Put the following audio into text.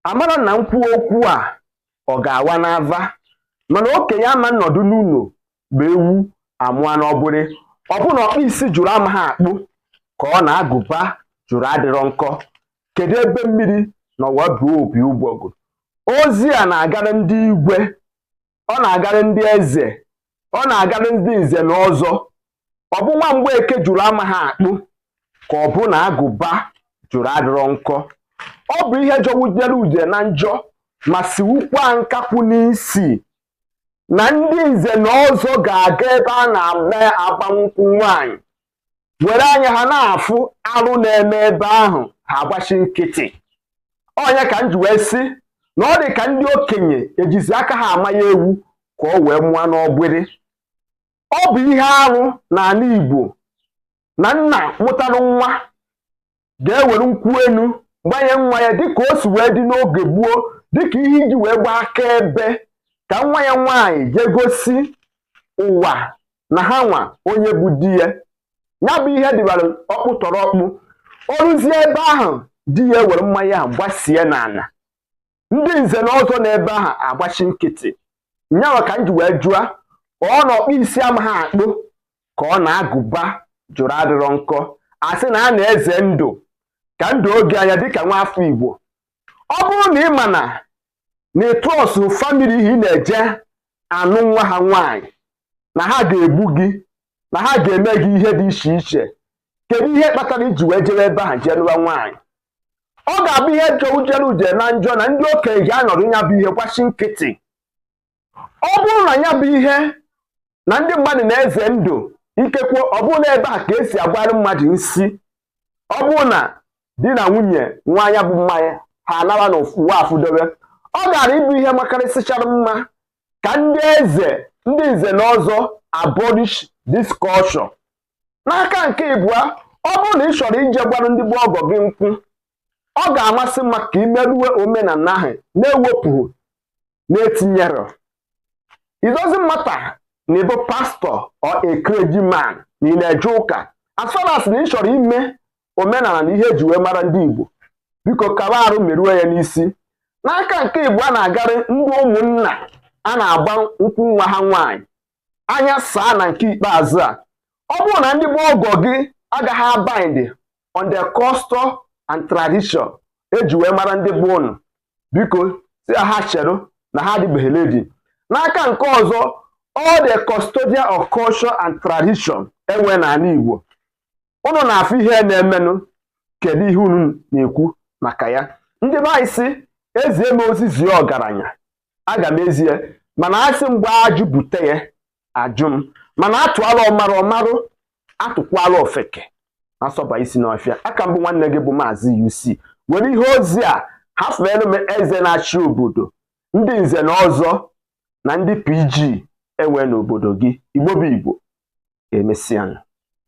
amara na nkwu okwu a ọ ga-awa n'ava mana okenye ama nnọdụ n'ụlọ bụ ewu amụa n'ọbụrị ọbụna ọkpụ isi jụrụ amaghị akpụ ka ọ na-agụba jụrụ adịrọ nkọ kedu ebe mmiri na ọwa bụ obi ụgbọgụ ozi a na-agara ndị igwe ọ na-agara ndị eze ọ na-agara ndị nze na ọzọ ọ bụ nwa Mgbeke jụrụ amaghị akpụ ka ọ bụ na agụba jụrụ adịrọ nkọ ọ bụ ihe jọwujere uje na njọ ma siwukwa nkakwu n'isi na ndị nze na ọzọ ga-aga ebe a na-eme agbankwụ nwanyị were anya ha na-afụ arụ na-eme ebe ahụ ha agbachi nkịtị onye ka m ji wee sị na ọ dị ka ndị okenye ejizi aka ha ama ya ewu ka ọ wee mụọ n'ọgbịrị ọ bụ ihe arụ n'ala Igbo na nna mụtara nwa ga-ewere nkwụ enu gbanye nwa ya dịka o si wee dị n'oge gboo dịka ihe iji wee gba akaebe ka nwa ya nwaanyị jee gosi ụwa na ha nwa onye bụ di ya ya bụ ihe dịbara ọkpụ tọrọ ọkpụ o ruzie ebe ahụ di ya were mmanya ahụ gbasie n'ala ndị nze na ọzọ n'ebe ahụ agbachi nkịtị nyawa ka m ji wee jụa ọ na ọkpụ isi amaghị akpụ ka ọ na-agụba jụrụ adịrọ nkọ asị na a na-eze ndụ ka ndụ oge anya dịka nwa afọ Igbo ọ bụrụ na ị ma na ịtrọsụ famili ị na-eje anụ nwa ha nwaanyị na ha ga-egbu gị na ha ga-eme gị ihe dị iche iche kedu ihe kpatara iji wee jere ebe ahụ jee lụwa nwaanyị ọ ga-abụ ihe jọwujere uje na njọ na ndị okenye ga-anọdụ ya bụ ihe gbachi nkịtị ọ bụrụ na ya bụ ihe na ndị mmadụ na-eze ndụ ikekwe ọ bụrụ na ebe a ka esi agwara mmadụ nsi ọ bụrụ na di na nwunye nwaanya bụ mmanya ha anara n'ụwa afụdobe ọ gara ịbụ ihe makarịsịchara mma ka ndị eze ndị nze na ọzọ abolish this culture n'aka nke ịbụa ọ bụrụ na ị chọrọ ije gwara ndị bụ ọgọ gị nkwụ ọ ga-amasị mma ka imerue omenala ahụ na-ewepụghị na-etinyere it doesn't matter na ịbụ pastọ or a clergyman na ị na-eje ụka as far as na ị chọrọ ime omenala na ihe eji wee mara ndị Igbo biko kaba arụ merue ya n'isi n'aka nke Igbo a na-agarị ndị ụmụnna a na-agba nkwụ nwa ha nwaanyị anya saa na nke ikpeazụ a ọ bụrụ na ndị bụ ọgọ gị agaghị abind on the custom and tradition eji wee mara ndị bụ ụnụ biko si ha chere na ha adịbeghị ledi n'aka nke ọzọ all the custodian of culture and tradition enwe n'ala Igbo ụnụ na-afụ ihe na-emenụ kedu ihe unu na-ekwu maka ya ndị be anyị si ezie m ozizi ọgaranya aga m ezie mana asị mgbe ajụ bute ya ajụ m mana atụala ọmarụ ọmarụ atụkwala ofeke asọba isi n'ọfịa aka mbụ nwanne gị bụ Maazị UC were ihe ozi a hafere m eze na-achị obodo ndị nze na ọzọ na ndị PG enwe n'obodo gị Igbo bụ Igbo emesịa